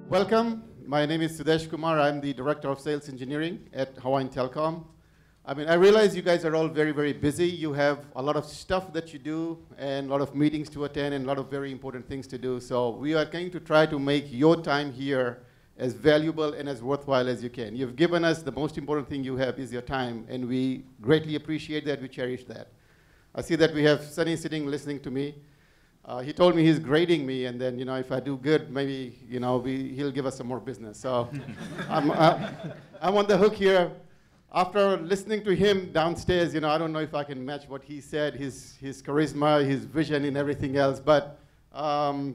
Welcome. My name is Sudesh Kumar. I'm the Director of Sales Engineering at Hawaiian Telcom. I realize you guys are all very, very busy. You have a lot of stuff that you do and a lot of meetings to attend and a lot of very important things to do. So we are going to try to make your time here as valuable and as worthwhile as you can. You've given us the most important thing you have is your time, and we greatly appreciate that. We cherish that. I see that we have Sunny sitting listening to me. He told me he's grading me, and then, if I do good, maybe, he'll give us some more business. So I'm on the hook here. After listening to him downstairs, I don't know if I can match what he said, his charisma, his vision, and everything else, but I'll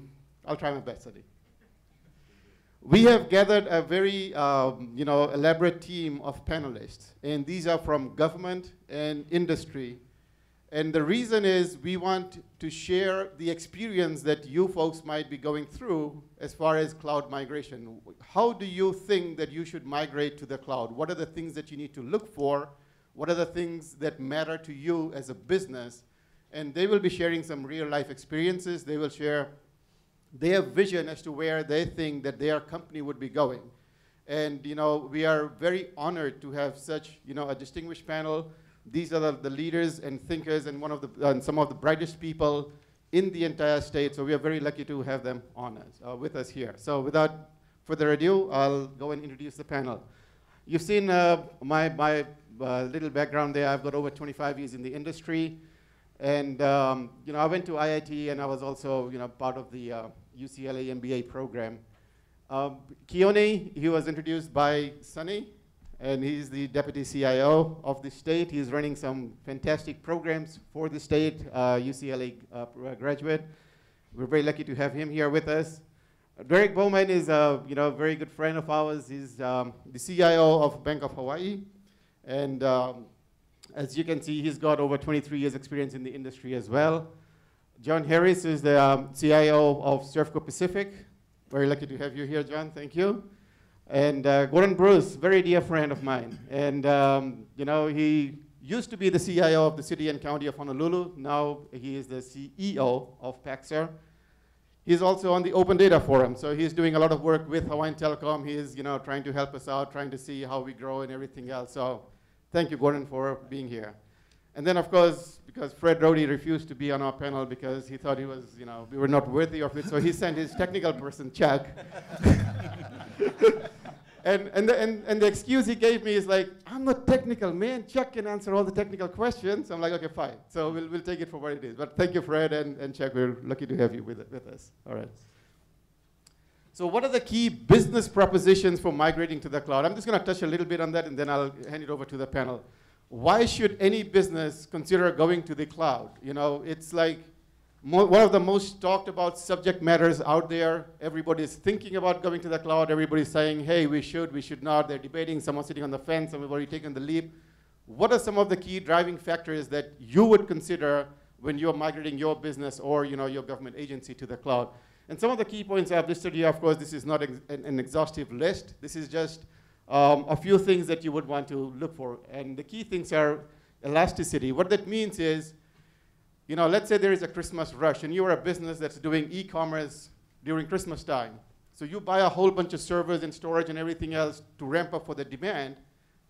try my best, Sunny. We have gathered a very, elaborate team of panelists, and these are from government and industry. And the reason is we want to share the experience that you folks might be going through as far as cloud migration. How do you think that you should migrate to the cloud? What are the things that you need to look for? What are the things that matter to you as a business? And they will be sharing some real life experiences. They will share their vision as to where they think that their company would be going. And we are very honored to have such a distinguished panel. These are the leaders and thinkers and some of the brightest people in the entire state. So we are very lucky to have them with us here. So without further ado, I'll go and introduce the panel. You've seen my little background there. I've got over 25 years in the industry. And I went to IIT, and I was also part of the UCLA MBA program. Keone, he was introduced by Sunny. And he's the deputy CIO of the state. He's running some fantastic programs for the state, UCLA graduate. We're very lucky to have him here with us. Derek Bowman is a very good friend of ours. He's the CIO of Bank of Hawaii. And as you can see, he's got over 23 years experience in the industry as well. John Harris is the CIO of Servco Pacific. Very lucky to have you here, John. Thank you. And Gordon Bruce, very dear friend of mine. And he used to be the CIO of the city and county of Honolulu. Now he is the CEO of Paxer. He's also on the Open Data Forum. So he's doing a lot of work with Hawaiian Telcom. He's trying to help us out, trying to see how we grow and everything else. So thank you, Gordon, for being here. And then, of course, because Fred Rody refused to be on our panel because he thought we were not worthy of it, so he sent his technical person, Chuck. And the excuse he gave me is like, I'm not technical, man. Chuck can answer all the technical questions. I'm like, okay, fine. So we'll take it for what it is. But thank you, Fred and Chuck. We're lucky to have you with us. All right. So what are the key business propositions for migrating to the cloud? I'm just going to touch a little bit on that, and then I'll hand it over to the panel. Why should any business consider going to the cloud? It's like one of the most talked about subject matters out there. Everybody's thinking about going to the cloud. Everybody's saying, hey, we should not. They're debating, someone's sitting on the fence, and we've already taken the leap. What are some of the key driving factors that you would consider when you're migrating your business or your government agency to the cloud? And some of the key points I've listed here, of course, this is not an exhaustive list. This is just a few things that you would want to look for. And the key things are elasticity. What that means is, let's say there is a Christmas rush, and you're a business that's doing e-commerce during Christmas time. So you buy a whole bunch of servers and storage and everything else to ramp up for the demand.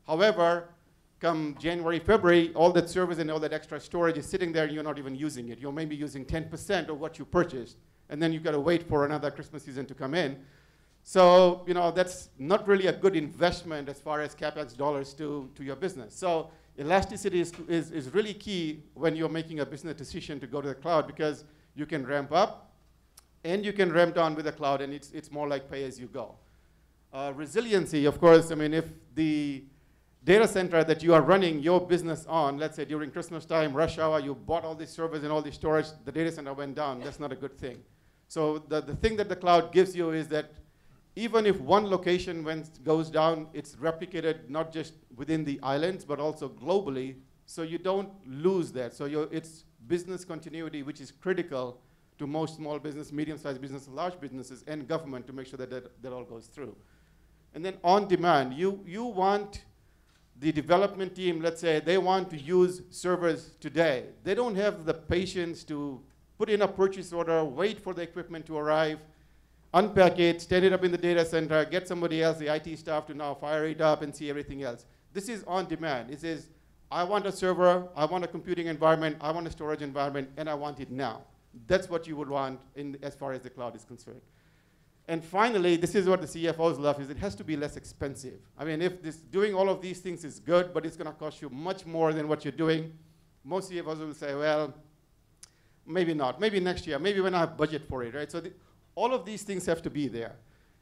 However, come January, February, all that servers and all that extra storage is sitting there, and you're not even using it. You're maybe using 10% of what you purchased, and then you've got to wait for another Christmas season to come in. So that's not really a good investment as far as CapEx dollars to your business. So elasticity is really key when you're making a business decision to go to the cloud, because you can ramp up and you can ramp down with the cloud, and it's more like pay as you go. Resiliency, of course, if the data center that you are running your business on, let's say during Christmas time, rush hour, you bought all these servers and all this storage, the data center went down, that's not a good thing. So the thing that the cloud gives you is that even if one location goes down, it's replicated not just within the islands, but also globally, so you don't lose that. So it's business continuity, which is critical to most small business, medium-sized business, large businesses, and government to make sure that all goes through. And then on demand, you want the development team, let's say, they want to use servers today. They don't have the patience to put in a purchase order, wait for the equipment to arrive. unpack it, stand it up in the data center, get somebody else, the IT staff, to now fire it up and see everything else. This is on demand. It says, I want a server, I want a computing environment, I want a storage environment, and I want it now. That's what you would want as far as the cloud is concerned. And finally, this is what the CFOs love, is it has to be less expensive. I mean, if doing all of these things is good, but it's going to cost you much more than what you're doing, most CFOs will say, well, maybe not. Maybe next year. Maybe when I have budget for it, right? So all of these things have to be there.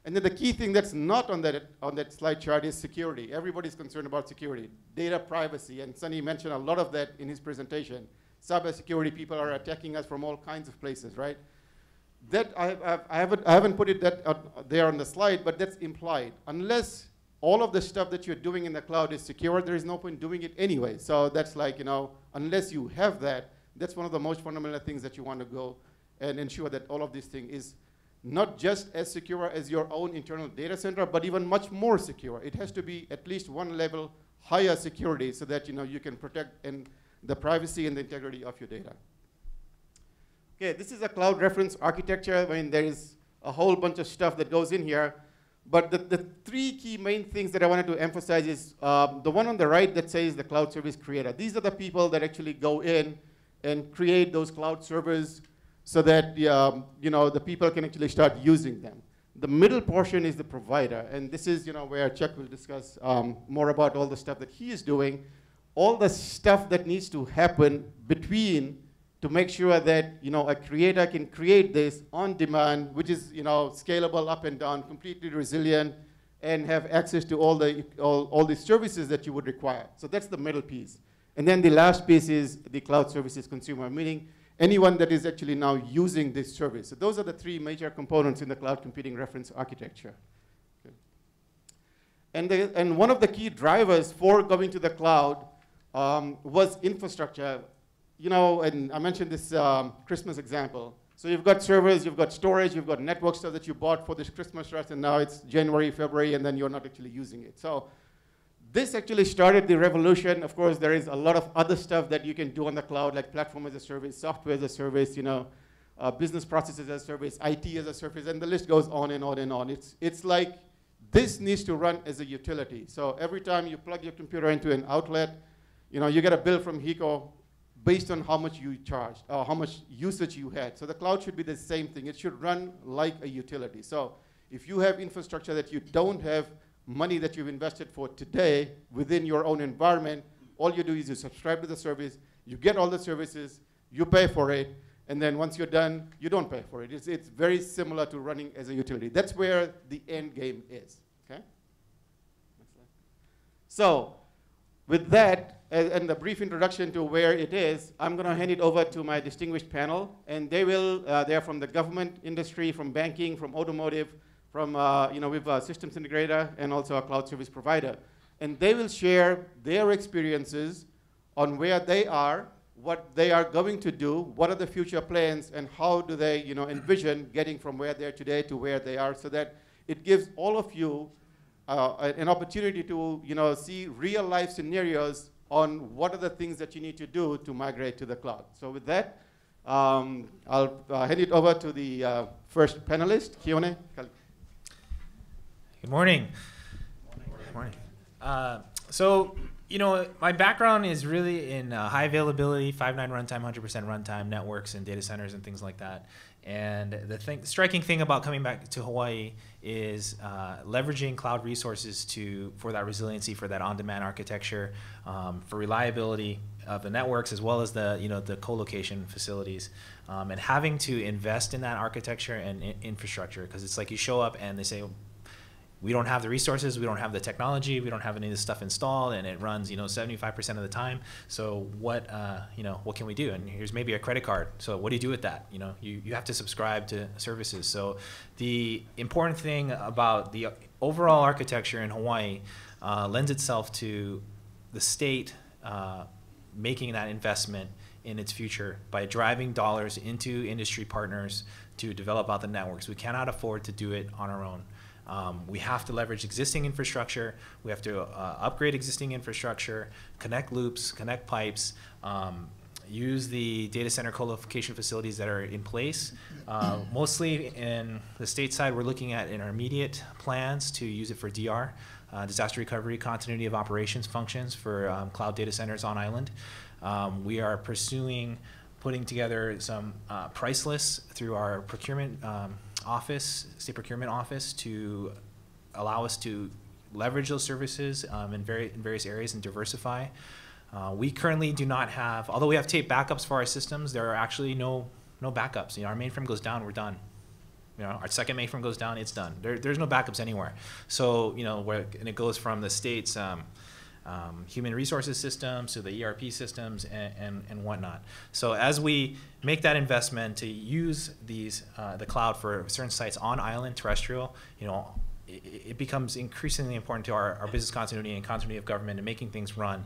And then the key thing that's not on that slide chart is security. Everybody's concerned about security, data privacy, and Sunny mentioned a lot of that in his presentation. Cybersecurity, people are attacking us from all kinds of places, right? That I haven't put it there on the slide, but that's implied. Unless all of the stuff that you're doing in the cloud is secure, there is no point doing it anyway. So that's like, unless you have that, that's one of the most fundamental things that you want to go and ensure that all of this thing is not just as secure as your own internal data center, but even much more secure. It has to be at least one level higher security so that you can protect the privacy and the integrity of your data. Okay, this is a cloud reference architecture. I mean, there is a whole bunch of stuff that goes in here. But the three key main things that I wanted to emphasize is the one on the right that says the cloud service creator. These are the people that actually go in and create those cloud servers so that the people can actually start using them. The middle portion is the provider. And this is where Chuck will discuss more about all the stuff that he is doing. All the stuff that needs to happen between to make sure that a creator can create this on demand, which is scalable up and down, completely resilient, and have access to all the services that you would require. So that's the middle piece. And then the last piece is the cloud services consumer, meaning anyone that is actually now using this service. So those are the three major components in the cloud computing reference architecture. Okay. And one of the key drivers for going to the cloud was infrastructure. And I mentioned this Christmas example. So you've got servers, you've got storage, you've got network stuff that you bought for this Christmas rush, and now it's January, February, and then you're not actually using it. So this actually started the revolution. Of course, there is a lot of other stuff that you can do on the cloud, like platform as a service, software as a service, business processes as a service, IT as a service, and the list goes on and on and on. It's like this needs to run as a utility. So every time you plug your computer into an outlet, you get a bill from HECO based on how much you charged, or how much usage you had. So the cloud should be the same thing. It should run like a utility. So if you have infrastructure that you don't have money that you've invested for today within your own environment, all you do is you subscribe to the service, you get all the services, you pay for it, and then once you're done, you don't pay for it. It's very similar to running as a utility. That's where the end game is, okay? So with that, and the brief introduction to where it is, I'm going to hand it over to my distinguished panel, and they're from the government industry, from banking, from automotive, from we've a systems integrator and also a cloud service provider, and they will share their experiences on where they are, what they are going to do, what are the future plans, and how do they envision getting from where they are today to where they are, so that it gives all of you an opportunity to see real life scenarios on what are the things that you need to do to migrate to the cloud. So with that, I'll hand it over to the first panelist, Q&A. Good morning. Good morning. So, my background is really in high availability, 5.9 runtime, 100% runtime networks and data centers and things like that. And the striking thing about coming back to Hawaii is leveraging cloud resources for that resiliency, for that on-demand architecture, for reliability of the networks, as well as the co-location facilities, and having to invest in that architecture and infrastructure, because it's like you show up and they say, we don't have the resources, we don't have the technology, we don't have any of this stuff installed, and it runs 75% of the time. So what can we do? And here's maybe a credit card. So what do you do with that? You have to subscribe to services. So the important thing about the overall architecture in Hawaii lends itself to the state making that investment in its future by driving dollars into industry partners to develop out the networks. We cannot afford to do it on our own. We have to leverage existing infrastructure. We have to upgrade existing infrastructure, connect loops, connect pipes, use the data center co-location facilities that are in place. Mostly in the state side, we're looking at intermediate plans to use it for DR, disaster recovery, continuity of operations functions for cloud data centers on island. We are pursuing putting together some price lists through our procurement office, state procurement office, to allow us to leverage those services in various areas and diversify. We currently do not have, although we have tape backups for our systems, there are actually no backups. You know, our mainframe goes down, we're done. You know, our second mainframe goes down, it's done. There's no backups anywhere. So, you know, and it goes from the state's human resources systems to the ERP systems and whatnot. So as we make that investment to use these the cloud for certain sites on island, terrestrial, you know, it becomes increasingly important to our business continuity and continuity of government and making things run.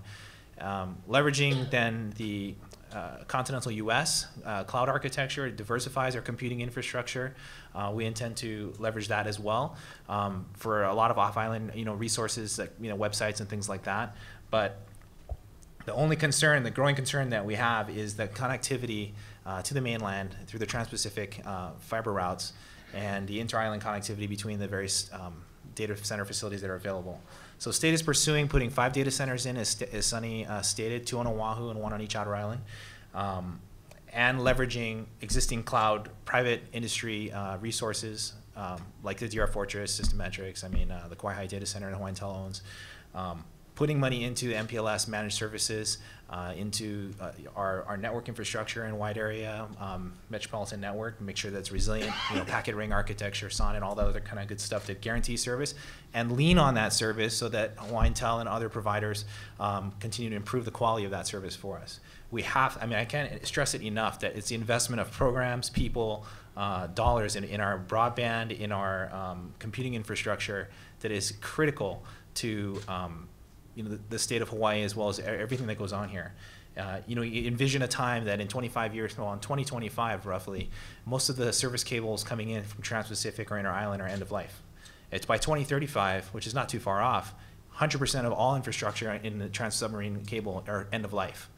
Leveraging then the continental U.S. Cloud architecture, it diversifies our computing infrastructure. We intend to leverage that as well for a lot of off-island, you know, resources, like, you know, websites and things like that. But the only concern, the growing concern that we have, is the connectivity to the mainland through the Trans-Pacific fiber routes and the inter-island connectivity between the various data center facilities that are available. So state is pursuing putting 5 data centers in, as Sunny stated, 2 on Oahu and 1 on each outer island, and leveraging existing cloud private industry resources like the DR Fortress, Systemetrics, the Kauai data center and Hawaiian Tel owns, putting money into MPLS managed services, into our network infrastructure in wide area, metropolitan network, make sure that's resilient, you know, packet ring architecture, SON, and all that other kind of good stuff that guarantee service, and lean on that service so that Hawaiian Tel and other providers continue to improve the quality of that service for us. We have, I can't stress it enough that it's the investment of programs, people, dollars in our broadband, in our computing infrastructure that is critical to you know, the state of Hawaii, as well as everything that goes on here. You know, you envision a time that in 25 years, well, in 2025 roughly, most of the service cables coming in from Trans-Pacific or inter-island are end of life. It's by 2035, which is not too far off, 100% of all infrastructure in the trans-submarine cable are end of life.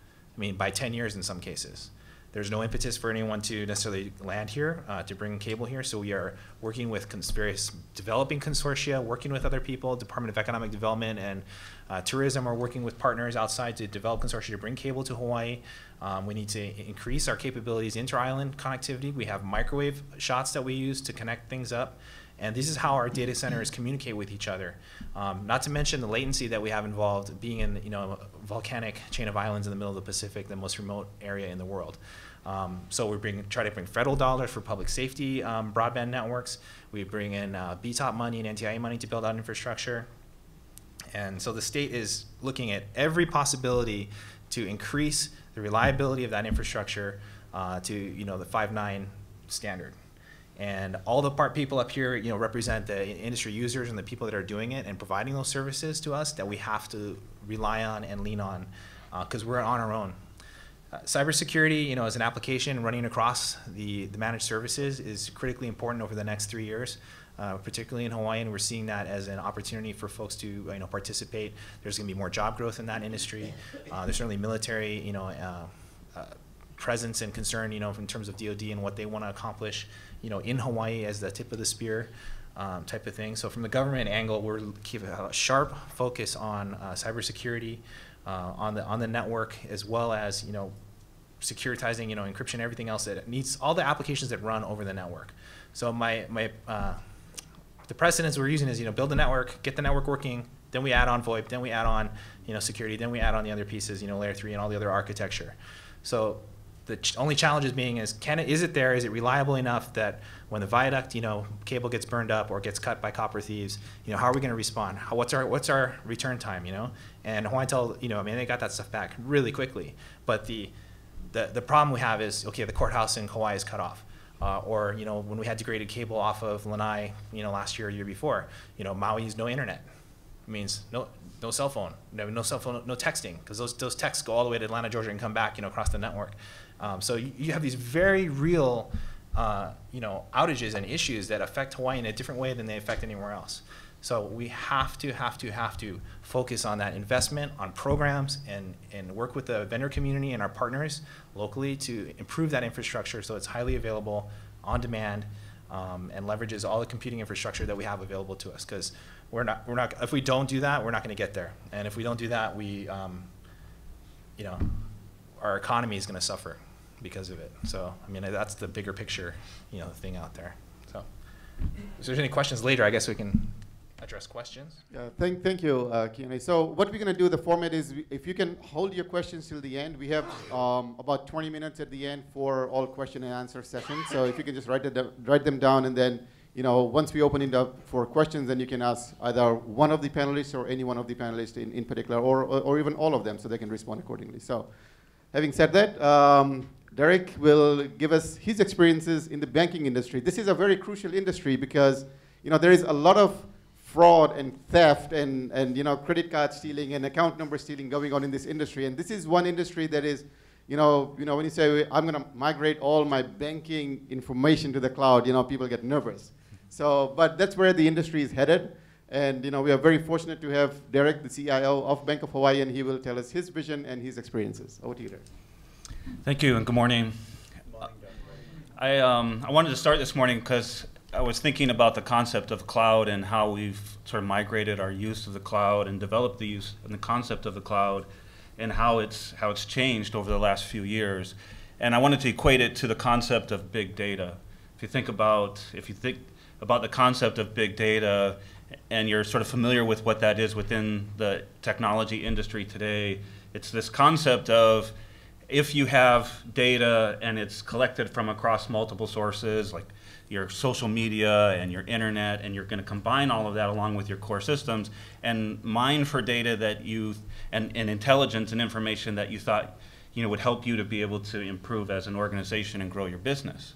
By 10 years in some cases. There's no impetus for anyone to necessarily land here, to bring cable here, so we are working with various developing consortia, working with other people, Department of Economic Development and Tourism are working with partners outside to develop consortia to bring cable to Hawaii. We need to increase our capabilities inter-island connectivity. We have microwave shots that we use to connect things up. And this is how our data centers communicate with each other. Not to mention the latency that we have involved being in, you know, a volcanic chain of islands in the middle of the Pacific, the most remote area in the world. So we try to bring federal dollars for public safety broadband networks. We bring in BTOP money and NTIA money to build out infrastructure. And so the state is looking at every possibility to increase the reliability of that infrastructure to, you know, the 5.9 standard. And all the people up here, you know, represent the industry users and the people that are doing it and providing those services to us that we have to rely on and lean on because we're on our own. Cybersecurity, you know, as an application running across the managed services is critically important over the next 3 years, particularly in Hawaii, and we're seeing that as an opportunity for folks to, you know, participate. There's going to be more job growth in that industry. There's certainly military, you know, presence and concern, you know, in terms of DoD and what they want to accomplish, you know, in Hawaii as the tip of the spear type of thing. So from the government angle, we're keeping a sharp focus on cybersecurity, on the network, as well as, you know, securitizing, you know, encryption, everything else that needs, all the applications that run over the network. So the precedence we're using is, you know, build the network, get the network working, then we add on VoIP, then we add on, you know, security, then we add on the other pieces, you know, layer 3 and all the other architecture. So the only challenge is is it there? Is it reliable enough that when the viaduct, you know, cable gets burned up or gets cut by copper thieves, you know, how are we going to respond? What's our return time, you know? And Hawaiian Tel, you know, they got that stuff back really quickly. But the problem we have is, okay, the courthouse in Kauai is cut off. Or, you know, when we had degraded cable off of Lanai, you know, last year or year before, you know, Maui's no internet. It means no cell phone, no cell phone, no texting, because those texts go all the way to Atlanta, Georgia, and come back, you know, across the network. So you have these very real, you know, outages and issues that affect Hawaii in a different way than they affect anywhere else. So we have to focus on that investment, on programs, and work with the vendor community and our partners locally to improve that infrastructure so it's highly available, on demand, and leverages all the computing infrastructure that we have available to us. Because we're not. If we don't do that, we're not going to get there. And if we don't do that, you know, our economy is going to suffer because of it. So I mean, that's the bigger picture, you know, thing out there. So if there's any questions later, I guess we can address questions. Yeah, thank you, Q&A. So what we're going to do, the format is, if you can hold your questions till the end, we have about 20 minutes at the end for all question and answer sessions. So if you can just write them down, and then, you know, once we open it up for questions, then you can ask either one of the panelists or any one of the panelists in particular, or even all of them, so they can respond accordingly. So having said that, Derek will give us his experiences in the banking industry. This is a very crucial industry because, you know, there is a lot of fraud and theft and you know, credit card stealing and account number stealing going on in this industry. And this is one industry that is, you know, when you say, I'm going to migrate all my banking information to the cloud, you know, people get nervous. So, but that's where the industry is headed. And, you know, we are very fortunate to have Derek, the CIO of Bank of Hawaii, and he will tell us his vision and his experiences. Over to you, Derek. Thank you, and good morning. I wanted to start this morning because I was thinking about the concept of cloud and how we've sort of migrated our use of the cloud and developed the use and the concept of the cloud and how it's changed over the last few years. And I wanted to equate it to the concept of big data. If you think about the concept of big data and you're sort of familiar with what that is within the technology industry today, it's this concept of, if you have data and it's collected from across multiple sources, like your social media and your internet, and you're going to combine all of that along with your core systems and mine for data that and intelligence and information that you thought, you know, would help you to be able to improve as an organization and grow your business.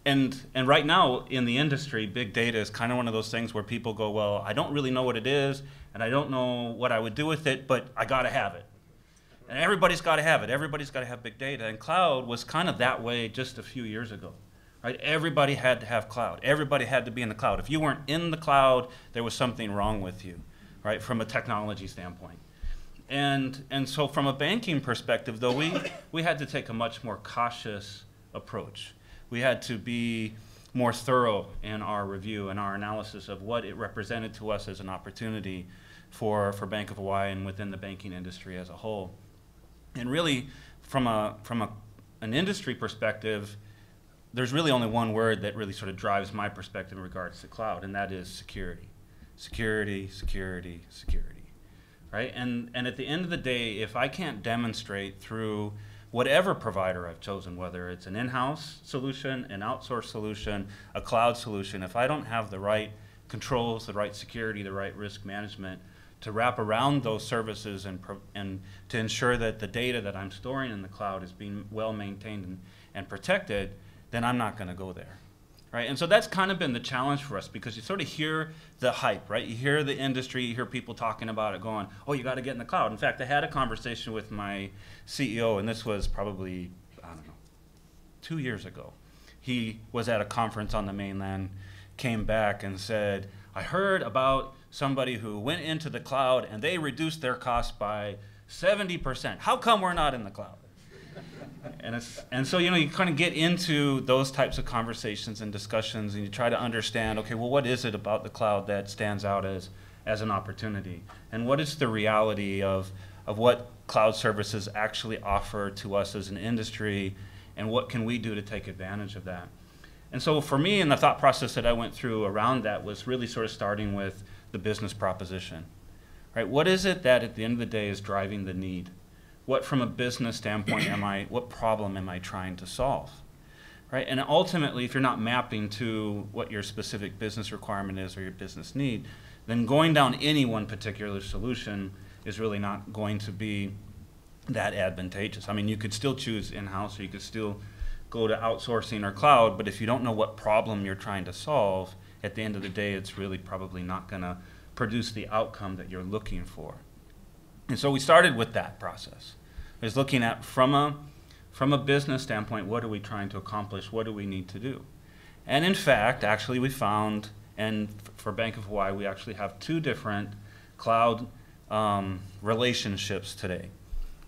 And right now in the industry, big data is kind of one of those things where people go, well, I don't really know what it is, and I don't know what I would do with it, but I got to have it. And everybody's got to have it. Everybody's got to have big data. And cloud was kind of that way just a few years ago. Right? Everybody had to have cloud. Everybody had to be in the cloud. If you weren't in the cloud, there was something wrong with you, right, from a technology standpoint. And so from a banking perspective, though, we had to take a much more cautious approach. We had to be more thorough in our review and our analysis of what it represented to us as an opportunity for Bank of Hawaii and within the banking industry as a whole. And really, from an industry perspective, there's really only one word that really sort of drives my perspective in regards to cloud, and that is security. Security, security, security, right? And at the end of the day, if I can't demonstrate through whatever provider I've chosen, whether it's an in-house solution, an outsourced solution, a cloud solution, if I don't have the right controls, the right security, the right risk management to wrap around those services and to ensure that the data that I'm storing in the cloud is being well maintained and protected, then I'm not going to go there, right? And so that's kind of been the challenge for us, because you sort of hear the hype, right? You hear the industry, you hear people talking about it going, oh, you got to get in the cloud. In fact, I had a conversation with my CEO, and this was probably, I don't know, 2 years ago. He was at a conference on the mainland, came back and said, I heard about somebody who went into the cloud and they reduced their costs by 70%. How come we're not in the cloud? And so, you know, you kind of get into those types of conversations and discussions, and you try to understand, okay, well, what is it about the cloud that stands out as an opportunity? And what is the reality of what cloud services actually offer to us as an industry, and what can we do to take advantage of that? And so for me, and the thought process that I went through around that was really sort of starting with the business proposition, right? What is it that at the end of the day is driving the need? What, from a business standpoint, what problem am I trying to solve, right? And ultimately, if you're not mapping to what your specific business requirement is or your business need, then going down any one particular solution is really not going to be that advantageous. I mean, you could still choose in-house, or you could still go to outsourcing or cloud, but if you don't know what problem you're trying to solve, at the end of the day, it's really probably not going to produce the outcome that you're looking for. And so we started with that process. It was looking at, from a business standpoint, what are we trying to accomplish? What do we need to do? And in fact, actually, we found And for Bank of Hawaii, we actually have 2 different cloud relationships today,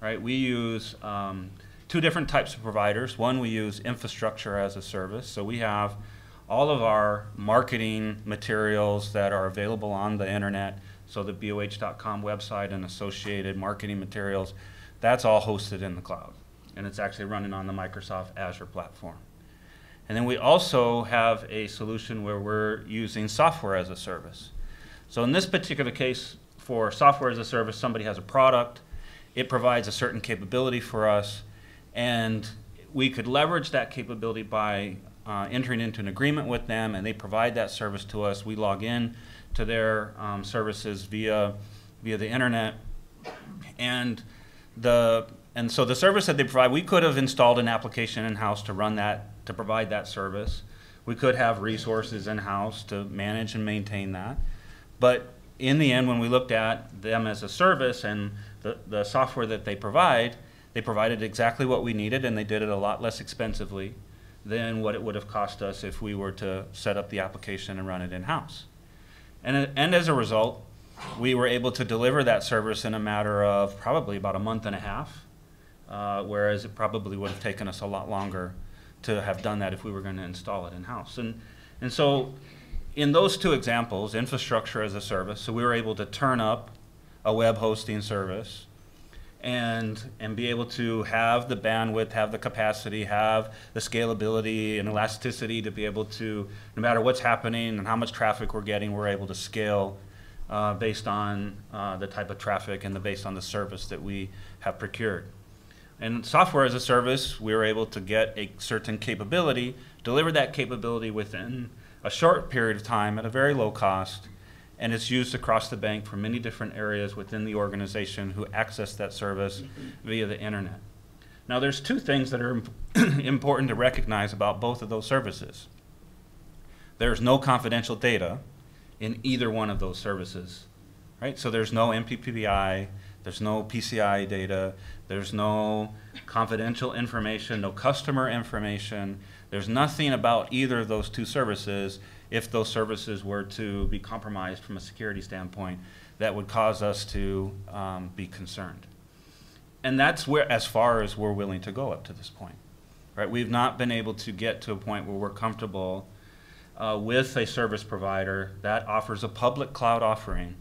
right? We use 2 different types of providers. One, we use infrastructure as a service. So we have all of our marketing materials that are available on the internet. So the BOH.com website and associated marketing materials, that's all hosted in the cloud. And it's actually running on the Microsoft Azure platform. And then we also have a solution where we're using software as a service. So in this particular case, for software as a service, somebody has a product, it provides a certain capability for us, and we could leverage that capability by entering into an agreement with them, and they provide that service to us. We log in to their services via the internet, and so the service that they provide, we could have installed an application in-house to run that, to provide that service. We could have resources in-house to manage and maintain that. But in the end, when we looked at them as a service and the software that they provided exactly what we needed, and they did it a lot less expensively than what it would have cost us if we were to set up the application and run it in-house. And as a result, we were able to deliver that service in a matter of probably about a month and a half, whereas it probably would have taken us a lot longer to have done that if we were going to install it in-house. And so in those 2 examples, infrastructure as a service, so we were able to turn up a web hosting service and be able to have the bandwidth, have the capacity, have the scalability and elasticity to be able to, no matter what's happening and how much traffic we're getting, we're able to scale based on the type of traffic and based on the service that we have procured. And software as a service, we were able to get a certain capability, deliver that capability within a short period of time at a very low cost, and it's used across the bank for many different areas within the organization who access that service via the internet. Now there's 2 things that are important to recognize about both of those services. There's no confidential data in either one of those services, right? So there's no MPPI, there's no PCI data, there's no confidential information, no customer information. There's nothing about either of those 2 services, if those services were to be compromised from a security standpoint, that would cause us to be concerned. And that's as far as we're willing to go up to this point, right? We've not been able to get to a point where we're comfortable with a service provider that offers a public cloud offering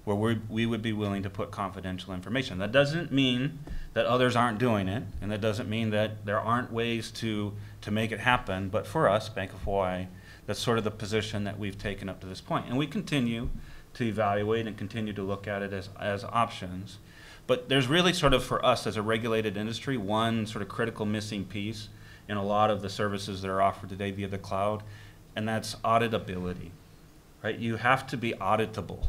where we would be willing to put confidential information. That doesn't mean that others aren't doing it, and that doesn't mean that there aren't ways to make it happen, but for us, Bank of Hawaii, that's sort of the position that we've taken up to this point. And we continue to evaluate and continue to look at it as options. But there's really sort of, for us as a regulated industry, one sort of critical missing piece in a lot of the services that are offered today via the cloud, and that's auditability, right? You have to be auditable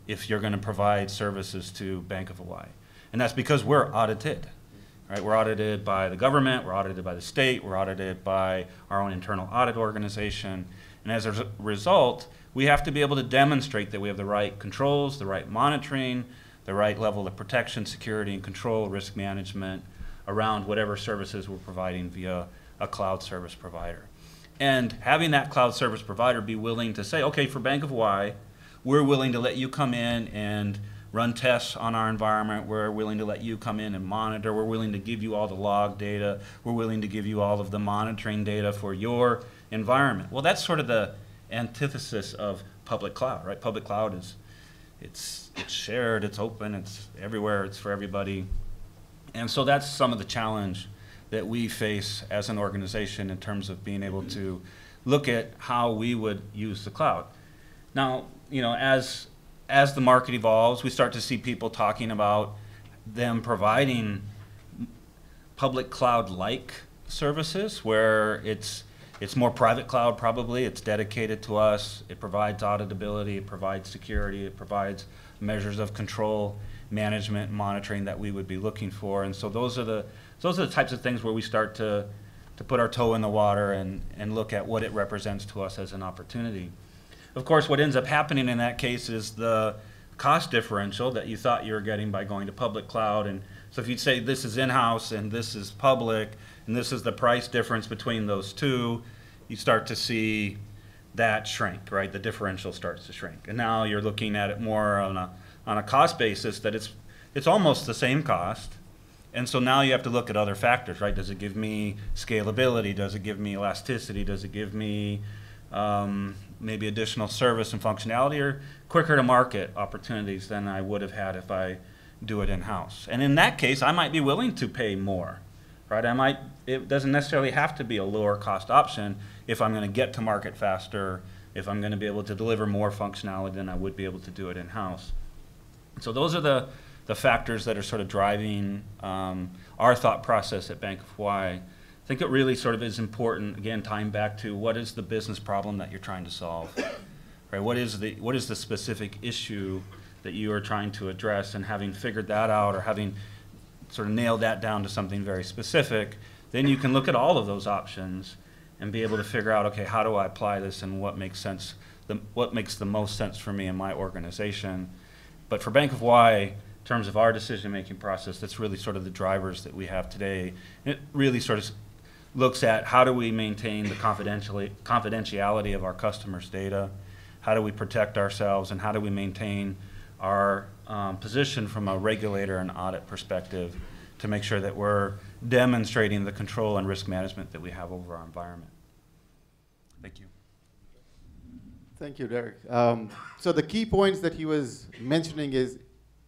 if you're going to provide services to Bank of Hawaii. And that's because we're audited, right? We're audited by the government, we're audited by the state, we're audited by our own internal audit organization. And as a result, we have to be able to demonstrate that we have the right controls, the right monitoring, the right level of protection, security, and control, risk management around whatever services we're providing via a cloud service provider. And having that cloud service provider be willing to say, okay, for Bank of Hawaii, we're willing to let you come in and run tests on our environment. We're willing to let you come in and monitor. We're willing to give you all the log data. We're willing to give you all of the monitoring data for your environment. Well, that's sort of the antithesis of public cloud, right? Public cloud is, it's shared, it's open, it's everywhere, it's for everybody. And so that's some of the challenge that we face as an organization in terms of being able to look at how we would use the cloud. Now, you know, as the market evolves, we start to see people talking about them providing public cloud-like services where it's more private cloud probably, it's dedicated to us, it provides auditability, it provides security, it provides measures of control, management, monitoring that we would be looking for. And so those are the types of things where we start to put our toe in the water and look at what it represents to us as an opportunity. Of course, what ends up happening in that case is the cost differential that you thought you were getting by going to public cloud. And so if you'd say this is in-house and this is public and this is the price difference between those two, you start to see that shrink, right? The differential starts to shrink. And now you're looking at it more on a cost basis that it's almost the same cost. And so now you have to look at other factors, right? Does it give me scalability? Does it give me elasticity? Does it give me maybe additional service and functionality, or quicker to market opportunities than I would have had if I do it in-house? And in that case, I might be willing to pay more, right? It doesn't necessarily have to be a lower cost option if I'm going to get to market faster, if I'm going to be able to deliver more functionality than I would be able to do it in-house. So those are the factors that are sort of driving our thought process at Bank of Hawaii. I think it really sort of is important, again, tying back to what is the business problem that you're trying to solve, right? What is the specific issue that you are trying to address, and having figured that out, or having sort of nailed that down to something very specific, then you can look at all of those options and be able to figure out, okay, how do I apply this, and what makes sense, what makes the most sense for me and my organization. But for Bank of Hawaii, in terms of our decision-making process, that's really sort of the drivers that we have today. It really sort of looks at how do we maintain the confidentiality of our customers' data, how do we protect ourselves, and how do we maintain our position from a regulator and audit perspective to make sure that we're demonstrating the control and risk management that we have over our environment. Thank you. Thank you, Derek. So the key points that he was mentioning is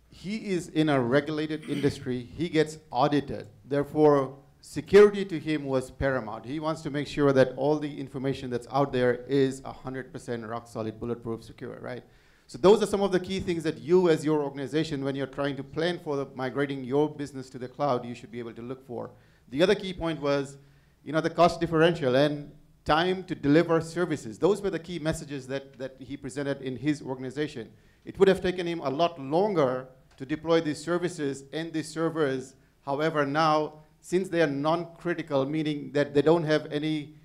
he is in a regulated industry. He gets audited. Therefore, security to him was paramount. He wants to make sure that all the information that's out there is 100% rock solid, bulletproof, secure, right? So those are some of the key things that you as your organization, when you're trying to plan for migrating your business to the cloud, you should be able to look for. The other key point was, the cost differential and time to deliver services. Those were the key messages that he presented in his organization. It would have taken him a lot longer to deploy these services and these servers. However, now, since they are non-critical, meaning that they don't have any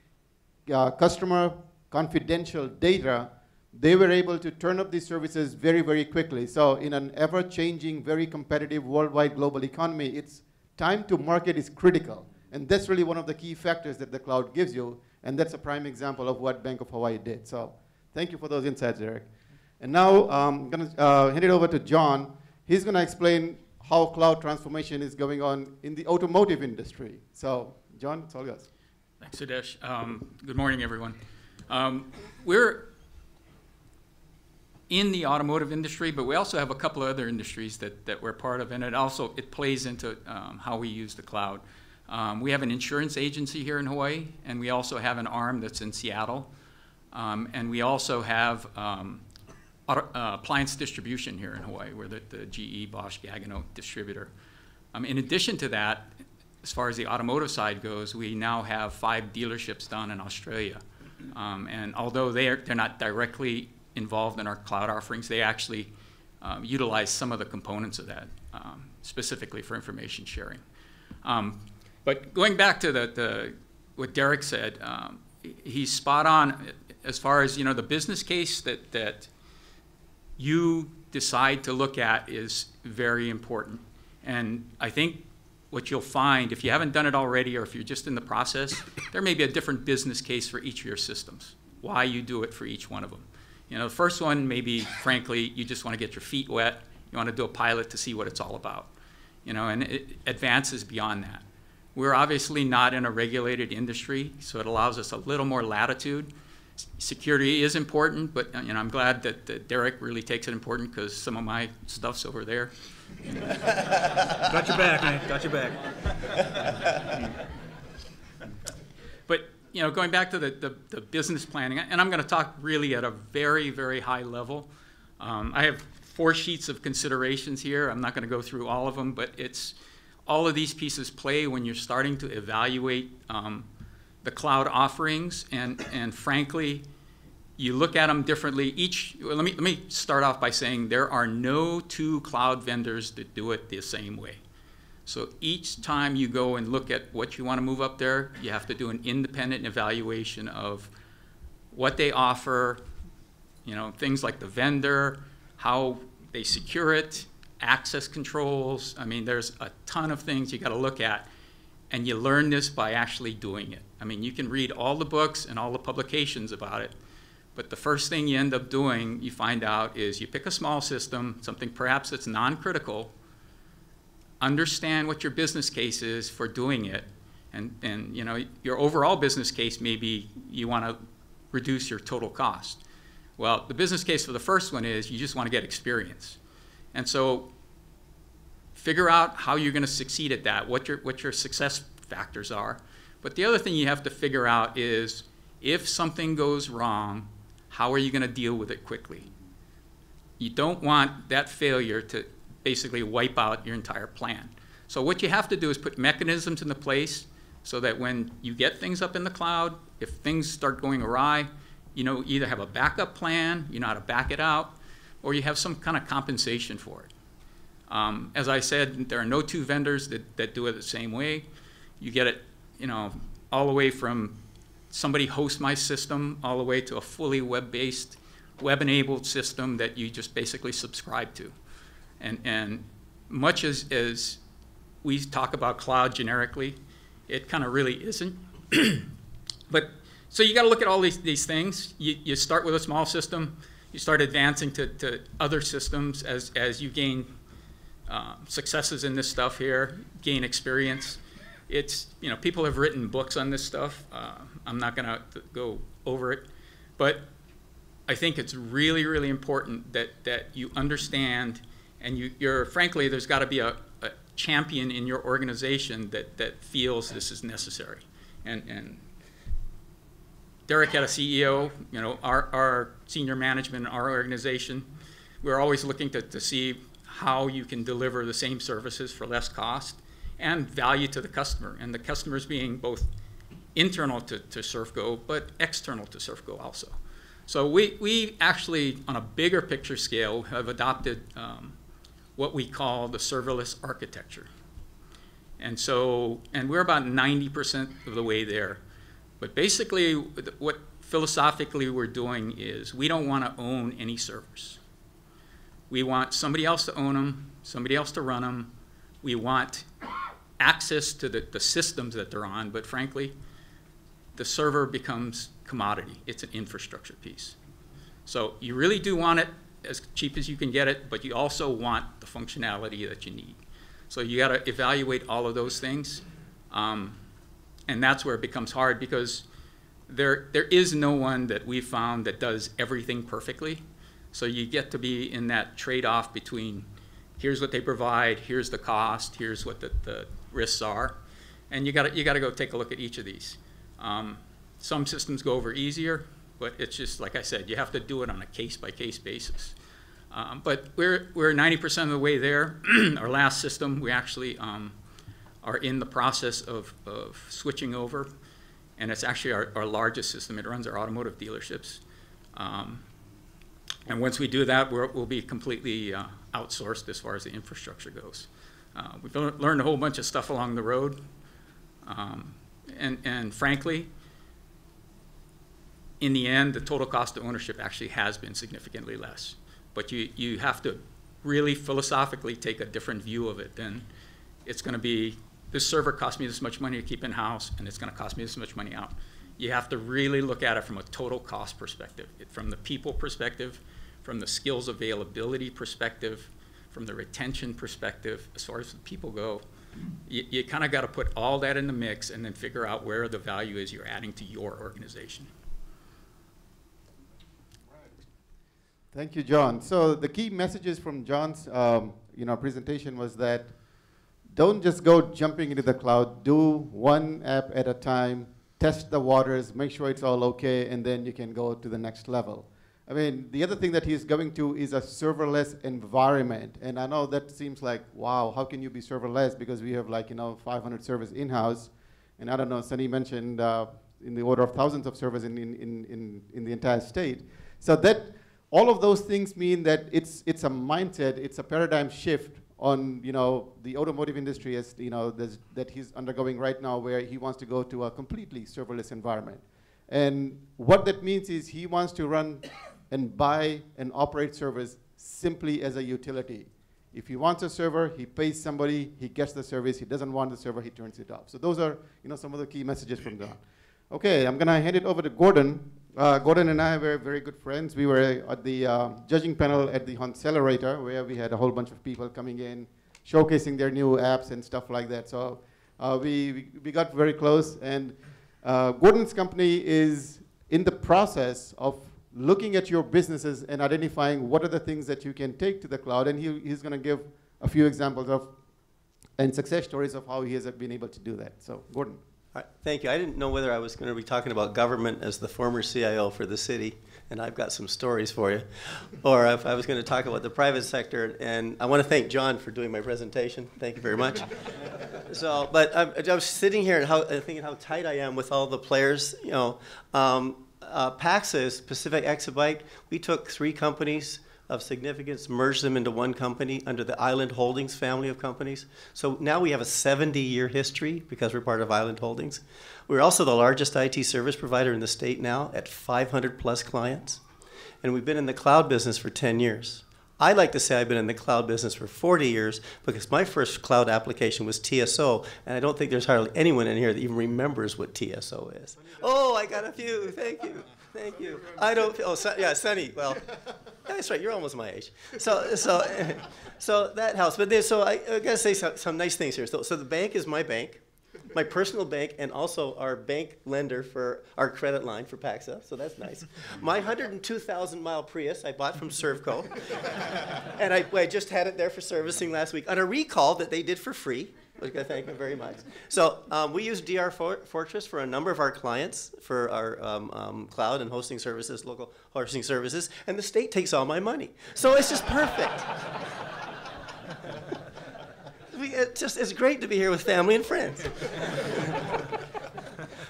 customer confidential data, they were able to turn up these services very, very quickly. So in an ever-changing, very competitive worldwide global economy, it's time to market is critical. And that's really one of the key factors that the cloud gives you. And that's a prime example of what Bank of Hawaii did. So thank you for those insights, Eric. And now I'm going to hand it over to John. He's going to explain how cloud transformation is going on in the automotive industry. So, John, it's all yours. Thanks, Sudesh. Good morning, everyone. We're in the automotive industry, but we also have a couple of other industries that we're part of, and it plays into how we use the cloud. We have an insurance agency here in Hawaii, and we also have an arm that's in Seattle, and we also have appliance distribution here in Hawaii. We're the GE, Bosch, Gaggenau distributor. In addition to that, as far as the automotive side goes, we now have 5 dealerships down in Australia. And although they're not directly involved in our cloud offerings, they actually utilize some of the components of that, specifically for information sharing. But going back to what Derek said, he's spot on as far as the business case that you decide to look at is very important. And I think what you'll find, if you haven't done it already or if you're just in the process, there may be a different business case for each of your systems, why you do it for each one of them. The first one, maybe, frankly, you just want to get your feet wet. You want to do a pilot to see what it's all about. And it advances beyond that. We're obviously not in a regulated industry, so it allows us a little more latitude. Security is important, but I'm glad that Derek really takes it important because some of my stuff's over there. Got your back, man. Got your back. But going back to the business planning, and I'm going to talk really at a very, very high level. I have 4 sheets of considerations here. I'm not going to go through all of them, but all of these pieces play when you're starting to evaluate the cloud offerings, and frankly, you look at them differently. Let me start off by saying there are no 2 cloud vendors that do it the same way. So each time you go and look at what you want to move up there, you have to do an independent evaluation of what they offer, things like the vendor, how they secure it, access controls. I mean, there's a ton of things you got to look at, and you learn this by actually doing it. I mean, you can read all the books and all the publications about it, But the first thing you end up doing, you find out, is you pick a small system, something perhaps that's non-critical, understand what your business case is for doing it, and you know, your overall business case maybe you want to reduce your total cost. Well, the business case for the first one is you just want to get experience. And so figure out how you're going to succeed at that, what your success factors are. But the other thing you have to figure out is if something goes wrong, how are you going to deal with it quickly? You don't want that failure to basically wipe out your entire plan. So what you have to do is put mechanisms into place so that when you get things up in the cloud, if things start going awry, you know, either have a backup plan, you know how to back it out, or you have some kind of compensation for it. As I said, there are no two vendors that do it the same way. You get it, you know, all the way from somebody hosts my system all the way to a fully web-based, web-enabled system that you just basically subscribe to. And much as we talk about cloud generically, it kind of really isn't. But so you got to look at all these things. You start with a small system. You start advancing to other systems as you gain successes in this stuff here, gain experience. It's, you know, people have written books on this stuff. I'm not going to go over it. But I think it's really, really important that you understand, and you're frankly, there's got to be a champion in your organization that feels this is necessary. And Derek had a CEO, you know, our senior management in our organization, we're always looking to see how you can deliver the same services for less cost and value to the customer. And the customers being both internal to SurfGo, but external to SurfGo also. So we actually, on a bigger picture scale, have adopted what we call the serverless architecture. And we're about 90% of the way there. But basically, what philosophically we're doing is we don't want to own any servers. We want somebody else to own them, somebody else to run them. We want access to the systems that they're on, but frankly, the server becomes commodity. It's an infrastructure piece. So you really do want it as cheap as you can get it, but you also want the functionality that you need. So you got to evaluate all of those things. And that's where it becomes hard, because there is no one that we've found that does everything perfectly. So you get to be in that trade-off between here's what they provide, here's the cost, here's what the risks are, and you got to go take a look at each of these. Some systems go over easier, but it's just like I said, you have to do it on a case-by-case basis. But we're 90% of the way there. Our last system, we actually are in the process of switching over, and it's actually our largest system. It runs our automotive dealerships. And once we do that, we'll be completely outsourced as far as the infrastructure goes. We've learned a whole bunch of stuff along the road. And frankly, in the end, the total cost of ownership actually has been significantly less. But you have to really philosophically take a different view of it. Then it's going to be, this server cost me this much money to keep in-house, and it's going to cost me this much money out. You have to really look at it from a total cost perspective, from the people perspective, from the skills availability perspective, from the retention perspective. As far as the people go, you kind of got to put all that in the mix and then figure out where the value is you're adding to your organization. Thank you, John. So the key messages from John's presentation was that don't just go jumping into the cloud. Do one app at a time, test the waters, make sure it's all okay, and then you can go to the next level. I mean, the other thing that he's going to is a serverless environment. And I know that seems like, wow, how can you be serverless? Because we have 500 servers in-house. And I don't know, Sunny mentioned in the order of thousands of servers in the entire state. So that all of those things mean that it's a mindset, it's a paradigm shift on the automotive industry as that he's undergoing right now, where he wants to go to a completely serverless environment. And what that means is he wants to run and buy and operate servers simply as a utility. If he wants a server, he pays somebody, he gets the service. He doesn't want the server, he turns it off. So those are some of the key messages from John. Okay, I'm gonna hand it over to Gordon, Gordon and I were very good friends. We were at the judging panel at the Accelerator, where we had a whole bunch of people coming in, showcasing their new apps and stuff like that. So we got very close. And Gordon's company is in the process of looking at your businesses and identifying what are the things that you can take to the cloud. And he's going to give a few examples of and success stories of how he has been able to do that. So, Gordon. All right, thank you. I didn't know whether I was going to be talking about government as the former CIO for the city, and I've got some stories for you, or if I was going to talk about the private sector. And I want to thank John for doing my presentation. Thank you very much. So, but I was sitting here and thinking how tight I am with all the players. You know, Paxa's Pacific Exabyte. We took 3 companies of significance, merged them into one company under the Island Holdings family of companies. So now we have a 70-year history because we're part of Island Holdings. We're also the largest IT service provider in the state now at 500 plus clients. And we've been in the cloud business for 10 years. I like to say I've been in the cloud business for 40 years because my first cloud application was TSO, and I don't think there's hardly anyone in here that even remembers what TSO is. Oh, I got a few, thank you. Thank you. I don't. Oh, yeah, Sonny. Well, that's right. You're almost my age. So that helps. But I gotta say some nice things here. So the bank is my bank, my personal bank, and also our bank lender for our credit line for Paxa. So that's nice. My 102,000-mile Prius I bought from Servco, and I just had it there for servicing last week on a recall that they did for free. Which I thank them very much. So we use DR Fortress for a number of our clients for our cloud and hosting services, local hosting services, and the state takes all my money. So it's just perfect. It's great to be here with family and friends.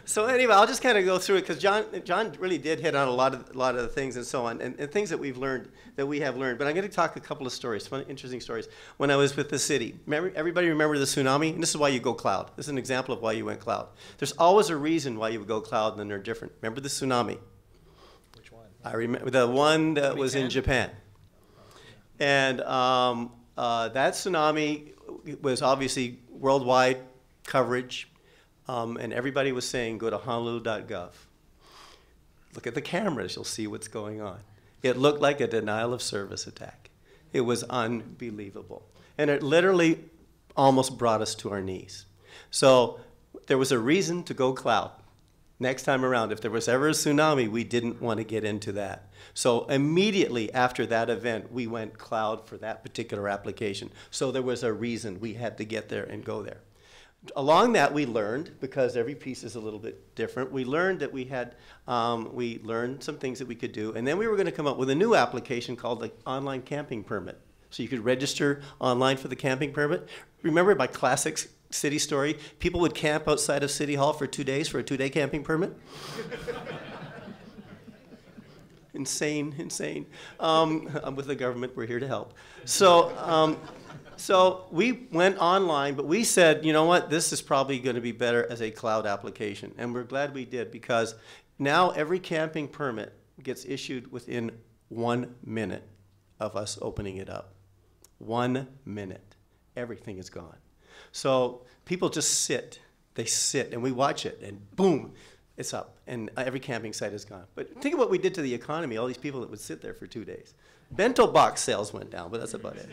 So anyway, I'll just kind of go through it because John really did hit on a lot of the things and so on, and things that we have learned. But I'm going to talk a couple of stories, fun, interesting stories. When I was with the city, everybody remember the tsunami? And this is why you go cloud. This is an example of why you went cloud. There's always a reason why you would go cloud, and then they're different. Remember the tsunami? Which one? I remember the one that was in Japan. And that tsunami was obviously worldwide coverage. And everybody was saying, go to honolulu.gov. Look at the cameras, you'll see what's going on. It looked like a denial of service attack. It was unbelievable. And it literally almost brought us to our knees. So there was a reason to go cloud. Next time around, if there was ever a tsunami, we didn't want to get into that. So immediately after that event, we went cloud for that particular application. So there was a reason we had to get there and go there. Along that, we learned, because every piece is a little bit different, we learned that we learned some things that we could do, and then we were going to come up with a new application called the online camping permit. So you could register online for the camping permit. Remember my classic city story? People would camp outside of City Hall for 2 days for a 2-day camping permit? Insane, insane. I'm with the government, we're here to help. So we went online, but we said, you know what, this is probably going to be better as a cloud application. And we're glad we did, because now every camping permit gets issued within 1 minute of us opening it up. 1 minute. Everything is gone. So people just sit. They sit, and we watch it, and boom, it's up. And every camping site is gone. But think of what we did to the economy, all these people that would sit there for 2 days. Bento box sales went down, but that's about it.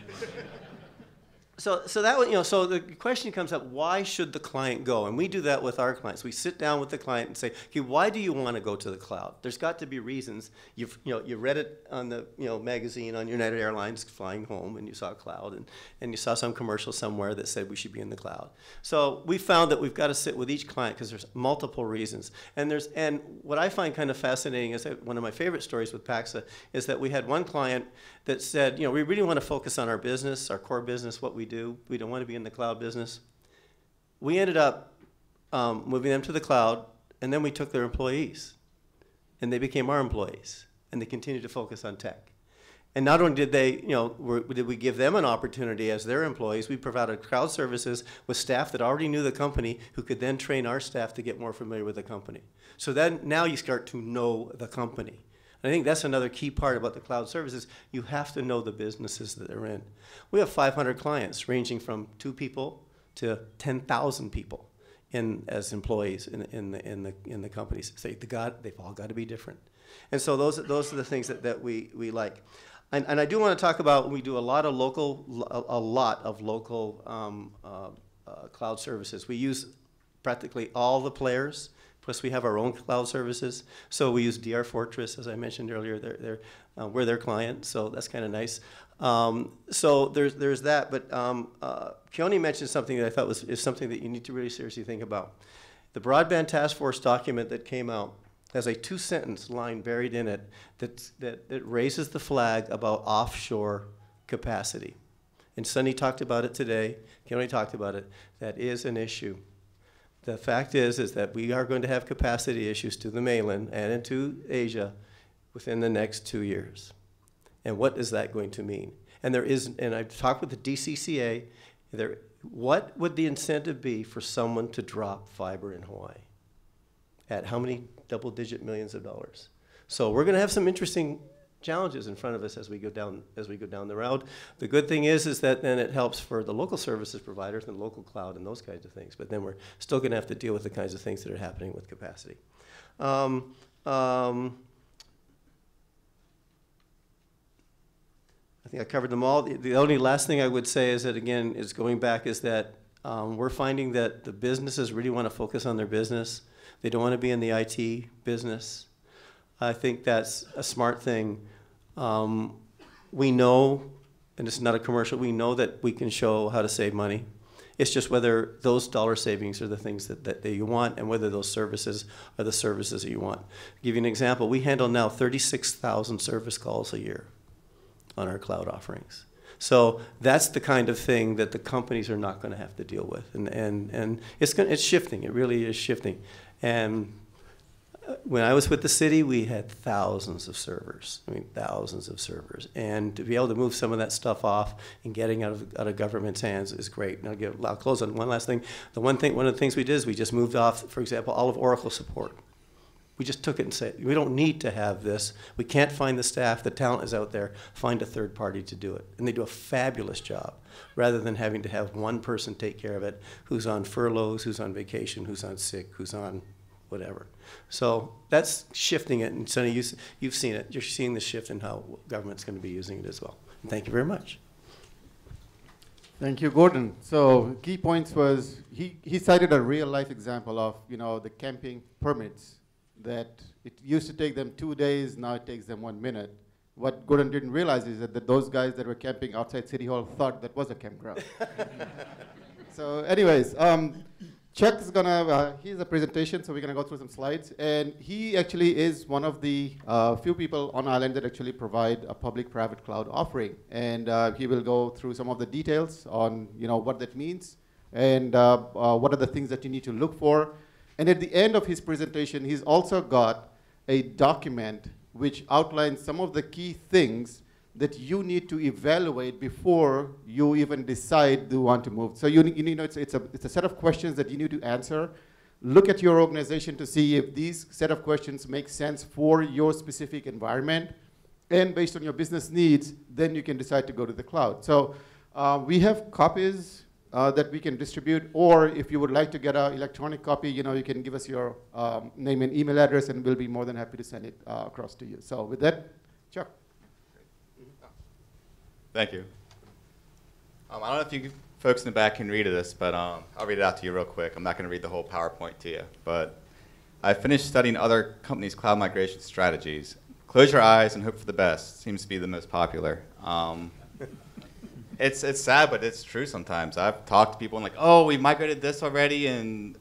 So that, so the question comes up, why should the client go? And we do that with our clients. We sit down with the client and say, okay, why do you want to go to the cloud? There's got to be reasons. You read it on the magazine on United Airlines flying home, and you saw cloud, and you saw some commercial somewhere that said we should be in the cloud. So we found that we've got to sit with each client because there's multiple reasons. And what I find kind of fascinating is that one of my favorite stories with Paxa is that we had one client that said, we really want to focus on our business, our core business, what we do. We don't want to be in the cloud business. We ended up moving them to the cloud, and then we took their employees, and they became our employees, and they continued to focus on tech. And not only did they, did we give them an opportunity as their employees, we provided cloud services with staff that already knew the company, who could then train our staff to get more familiar with the company. So then now you start to know the company. And I think that's another key part about the cloud services. You have to know the businesses that they're in. We have 500 clients, ranging from 2 people to 10,000 people as employees in the companies. So they've all got to be different. And so those are the things that we like. And I do want to talk about, we do a lot of local cloud services. We use practically all the players, plus we have our own cloud services. So we use DR Fortress, as I mentioned earlier. We're their client, so that's kind of nice. So there's that, but Keone mentioned something that I thought is something that you need to really seriously think about. The Broadband Task Force document that came out has a 2-sentence line buried in it that raises the flag about offshore capacity. And Sunny talked about it today, Keone talked about it. That is an issue. The fact is that we are going to have capacity issues to the mainland and into Asia within the next 2 years. And what is that going to mean? And I've talked with the DCCA, what would the incentive be for someone to drop fiber in Hawaii? At how many double-digit millions of dollars? So we're going to have some interesting challenges in front of us as we go down the road. The good thing is that then it helps for the local services providers and local cloud and those kinds of things. But then we're still going to have to deal with the kinds of things that are happening with capacity. I think I covered them all. The only last thing I would say is that, again, is going back is that we're finding that the businesses really want to focus on their business. They don't want to be in the IT business. I think that's a smart thing. We know, and it's not a commercial, we know that we can show how to save money. It's just whether those dollar savings are the things that you want and whether those services are the services that you want. I'll give you an example. We handle now 36,000 service calls a year on our cloud offerings. So that's the kind of thing that the companies are not going to have to deal with. And it's shifting. It really is shifting. And when I was with the city, we had thousands of servers. I mean, thousands of servers. And to be able to move some of that stuff off and getting out of government's hands is great. And I'll close on one last thing. One of the things we did is we just moved off, for example, all of Oracle support. We just took it and said, we don't need to have this. We can't find the staff. The talent is out there. Find a third party to do it. And they do a fabulous job, rather than having to have one person take care of it, who's on furloughs, who's on vacation, who's on sick, who's on whatever. So that's shifting it. And Sonny, you've seen it. You're seeing the shift in how government's going to be using it as well. And thank you very much. Thank you, Gordon. So key points was, he cited a real life example of, the camping permits, that it used to take them 2 days, now it takes them 1 minute. What Gordon didn't realize is that those guys that were camping outside City Hall thought that was a campground. So anyways, Chuck is gonna, here's a presentation, so we're gonna go through some slides. And he actually is one of the few people on island that actually provide a public-private cloud offering. And he will go through some of the details on what that means and what are the things that you need to look for. And at the end of his presentation, he's also got a document which outlines some of the key things that you need to evaluate before you even decide you want to move. So it's a set of questions that you need to answer. Look at your organization to see if these set of questions make sense for your specific environment. And based on your business needs, then you can decide to go to the cloud. So we have copies that we can distribute, or if you would like to get an electronic copy, you can give us your name and email address, and we'll be more than happy to send it across to you. So with that, Chuck. Thank you. I don't know if you folks in the back can read this, but I'll read it out to you real quick. I'm not going to read the whole PowerPoint to you, but I finished studying other companies' cloud migration strategies. Close your eyes and hope for the best seems to be the most popular. It's sad, but it's true sometimes. I've talked to people and like, oh, we migrated this already, and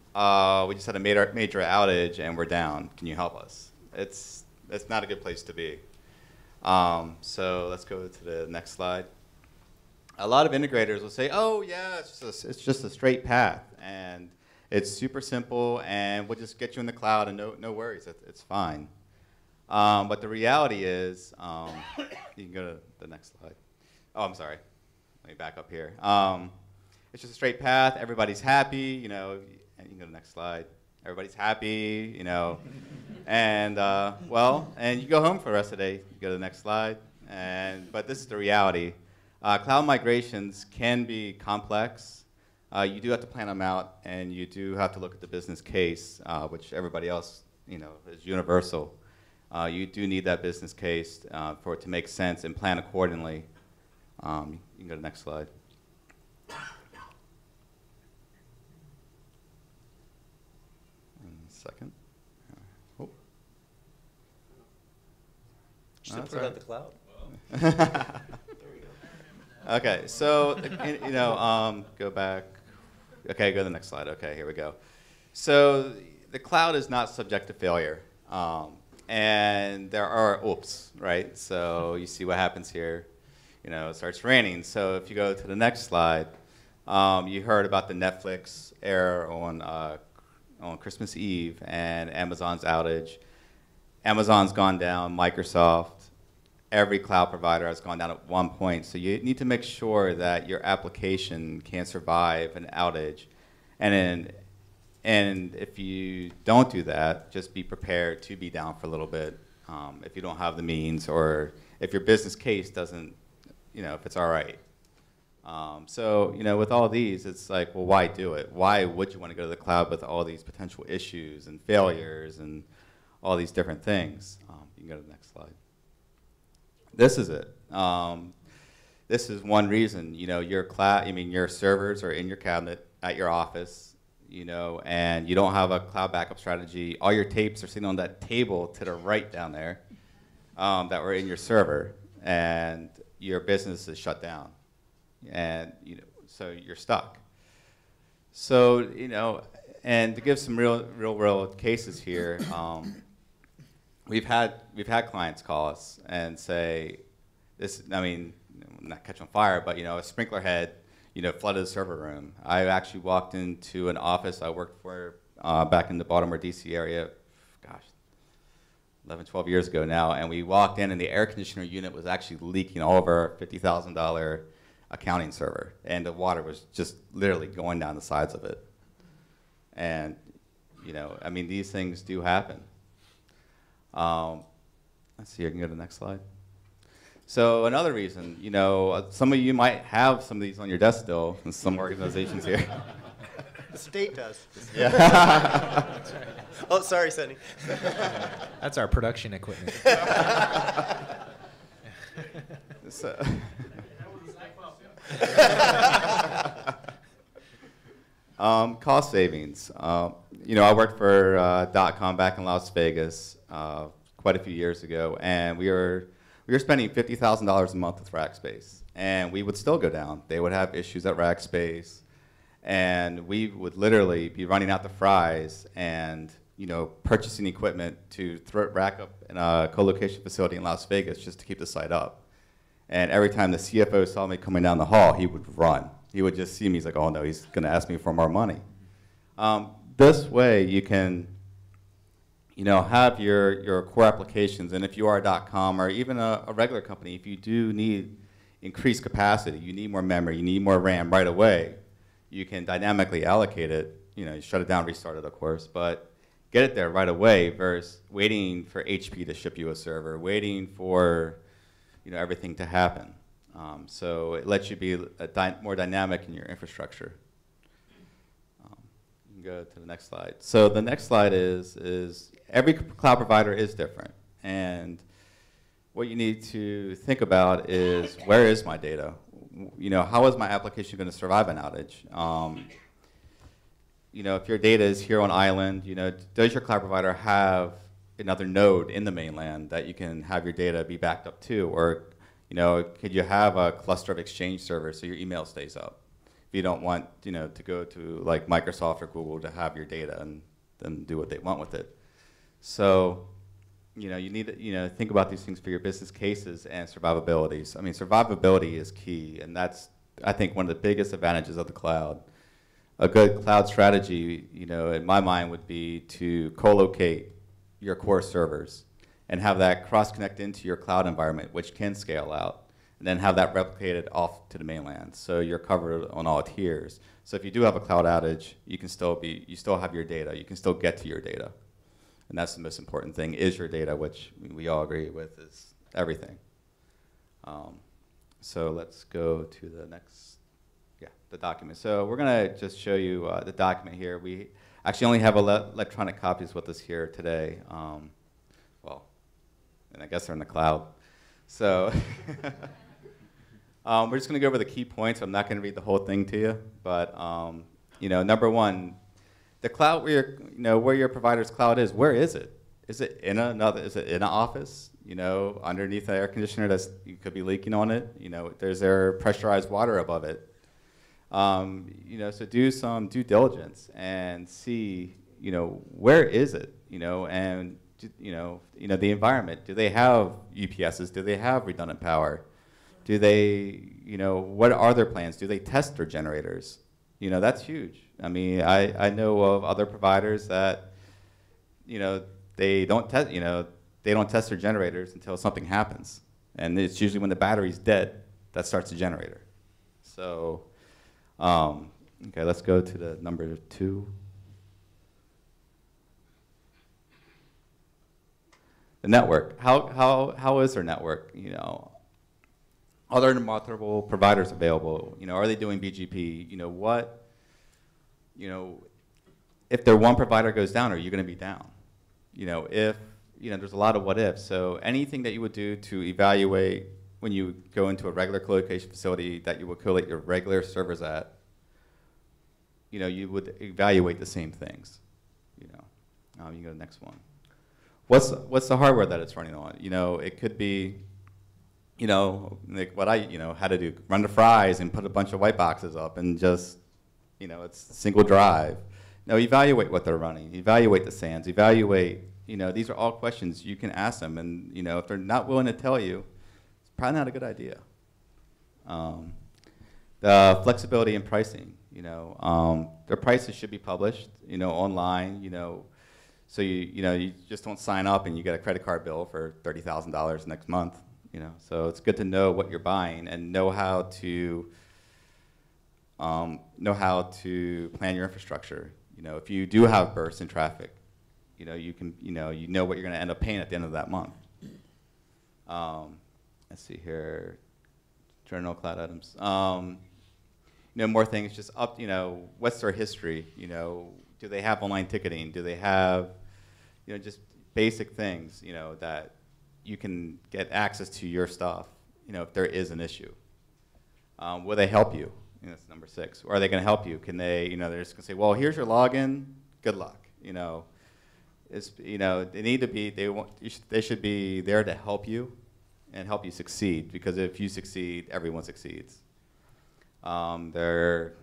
we just had a major outage, and we're down. Can you help us? It's not a good place to be. So let's go to the next slide. A lot of integrators will say, oh, yeah, it's just a straight path, and it's super simple, and we'll just get you in the cloud, and no worries, it's fine. But the reality is, you can go to the next slide. Oh, I'm sorry. Let me back up here. It's just a straight path. Everybody's happy, and you can go to the next slide. Everybody's happy, and and you go home for the rest of the day. You go to the next slide. But this is the reality. Cloud migrations can be complex. You do have to plan them out, and you do have to look at the business case, which everybody else, is universal. You do need that business case for it to make sense and plan accordingly. You can go to the next slide. Second. Oh. Should have put it on the cloud. Okay, so go back. Okay, go to the next slide. Okay, here we go. So the cloud is not subject to failure, and there are oops, right? So you see what happens here. It starts raining. So if you go to the next slide, you heard about the Netflix error on Christmas Eve and Amazon's outage. Amazon's gone down. Microsoft. Every cloud provider has gone down at one point. So you need to make sure that your application can survive an outage. And if you don't do that, just be prepared to be down for a little bit if you don't have the means or if your business case doesn't, if it's all right. So with all these, it's like, well, why do it? Why would you want to go to the cloud with all these potential issues and failures and all these different things? You can go to the next slide. This is it. This is one reason, your servers are in your cabinet at your office, and you don't have a cloud backup strategy. All your tapes are sitting on that table to the right down there that were in your server, and your business is shut down, and so you're stuck. So and to give some real world cases here. We've had clients call us and say, not catch on fire, but a sprinkler head, flooded the server room. I actually walked into an office I worked for back in the Baltimore, D.C. area, 11, 12 years ago now, and we walked in and the air conditioner unit was actually leaking all of our $50,000 accounting server, and the water was just literally going down the sides of it. And, these things do happen. Let's see, I can go to the next slide. So another reason, some of you might have some of these on your desk still in some organizations here. The state does. Yeah. That's right. Oh, sorry, Sonny. That's our production equipment. So, cost savings. I worked for .com back in Las Vegas quite a few years ago, and we were spending $50,000 a month with Rackspace, and we would still go down. They would have issues at Rackspace, and we would literally be running out the fries and purchasing equipment to rack up in a co-location facility in Las Vegas just to keep the site up. And every time the CFO saw me coming down the hall, he would run. He would just see me. He's like, oh no, he's going to ask me for more money. This way you can have your core applications, and if you are a .com or even a regular company, if you do need increased capacity, you need more memory, you need more RAM right away, you can dynamically allocate it, you shut it down, restart it, of course, but get it there right away versus waiting for HP to ship you a server, waiting for everything to happen. So it lets you be more dynamic in your infrastructure. You can go to the next slide. So the next slide is every cloud provider is different, and what you need to think about is, where is my data? How is my application going to survive an outage? If your data is here on island, does your cloud provider have another node in the mainland that you can have your data be backed up to? Or, could you have a cluster of Exchange servers so your email stays up? If you don't want, to go to like Microsoft or Google to have your data and then do what they want with it. So, you need to, think about these things for your business cases and survivability. So, survivability is key, and that's, I think, one of the biggest advantages of the cloud. A good cloud strategy, in my mind, would be to co-locate your core servers and have that cross-connect into your cloud environment, which can scale out, and then have that replicated off to the mainland. So you're covered on all tiers. So if you do have a cloud outage, you still have your data. You can still get to your data. And that's the most important thing, is your data, which we all agree with is everything. So let's go to the next, the document. So we're going to just show you the document here. We actually only have electronic copies with us here today. Well, and I guess they're in the cloud. So we're just going to go over the key points. I'm not going to read the whole thing to you, but number one, the cloud where your provider's cloud is. Where is it? Is it in Is it in an office? Underneath an air conditioner you could be leaking on it. There's there pressurized water above it. So do some due diligence and see, where is it? And the environment. Do they have UPSs? Do they have redundant power? Do they, what are their plans? Do they test their generators? That's huge. I mean, I know of other providers that, they don't test, they don't test their generators until something happens. And it's usually when the battery's dead that starts the generator. So, okay, let's go to the number 2. The network. How is their network? Are there multiple providers available? Are they doing BGP? If their one provider goes down, are you going to be down? There's a lot of what ifs. So anything that you would do to evaluate when you go into a regular co-location facility that you would collate your regular servers at, you would evaluate the same things. You can go to the next one. What's the hardware that it's running on? It could be, like what I, had to do, run the fries and put a bunch of white boxes up and just, it's single drive. No, evaluate what they're running. Evaluate the SANs. Evaluate, these are all questions you can ask them. And, if they're not willing to tell you, it's probably not a good idea. The flexibility in pricing, their prices should be published, online, so you just don't sign up and you get a credit card bill for $30,000 next month. So it's good to know what you're buying and know how to plan your infrastructure. If you do have bursts in traffic, you know what you're going to end up paying at the end of that month. Let's see here, journal cloud items. More things, just up. What's their history? Do they have online ticketing? Do they have, just basic things, that you can get access to your stuff, if there is an issue. Will they help you? That's number 6. Or are they going to help you? Can they, they're just going to say, well, here's your login. Good luck. It's, they need to be, they should be there to help you and help you succeed. Because if you succeed, everyone succeeds. There's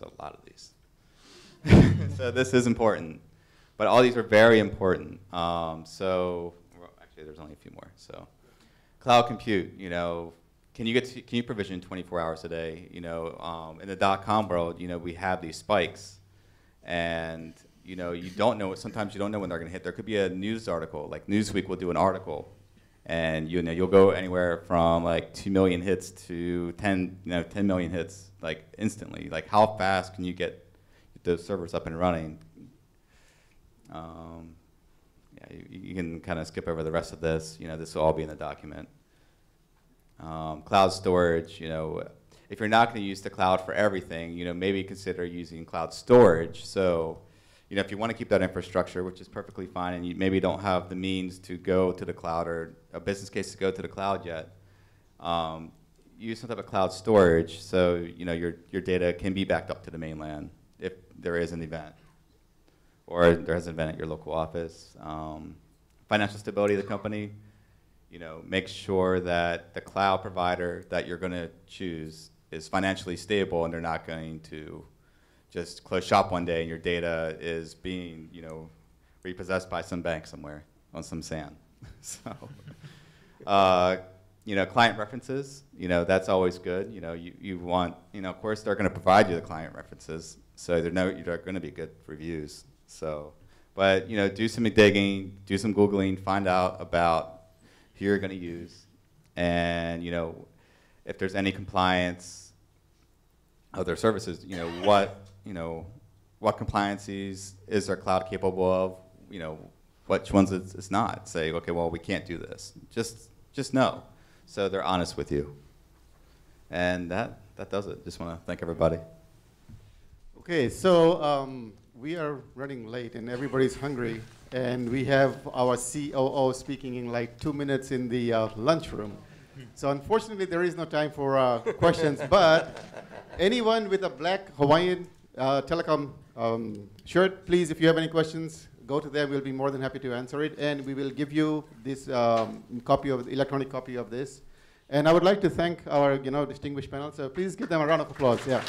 a lot of these. So this is important, but all these are very important. Well, actually, there's only a few more. So, cloud compute. Can you provision 24 hours a day? In the .com world, we have these spikes, and you don't know. Sometimes you don't know when they're going to hit. There could be a news article, like Newsweek will do an article, and you'll go anywhere from like 2 million hits to 10 million hits like instantly. Like how fast can you get those servers up and running? You can kind of skip over the rest of this. This will all be in the document. Cloud storage. If you're not going to use the cloud for everything, maybe consider using cloud storage. So, if you want to keep that infrastructure, which is perfectly fine, and you maybe don't have the means to go to the cloud or a business case to go to the cloud yet, use some type of cloud storage so your data can be backed up to the mainland if there is an event, or there is an event at your local office. Financial stability of the company. Make sure that the cloud provider that you're going to choose is financially stable and they're not going to just close shop one day and your data is being, repossessed by some bank somewhere on some sand. So, client references, that's always good. You want, of course, they're going to provide you the client references, so they're going to be good reviews. So, but, do some digging, do some Googling, find out about who you're going to use, and, if there's any compliance of their services, what compliances is their cloud capable of, which ones it's not. Say, okay, well, we can't do this. Just know. So they're honest with you. And that does it. Just want to thank everybody. Okay, so we are running late and everybody's hungry, and we have our COO speaking in like 2 minutes in the lunchroom. So unfortunately, there is no time for questions, but anyone with a black Hawaiian Telecom shirt, please, if you have any questions, go to them. We'll be more than happy to answer it, and we will give you this electronic copy of this. And I would like to thank our distinguished panel, so please give them a round of applause. Yeah.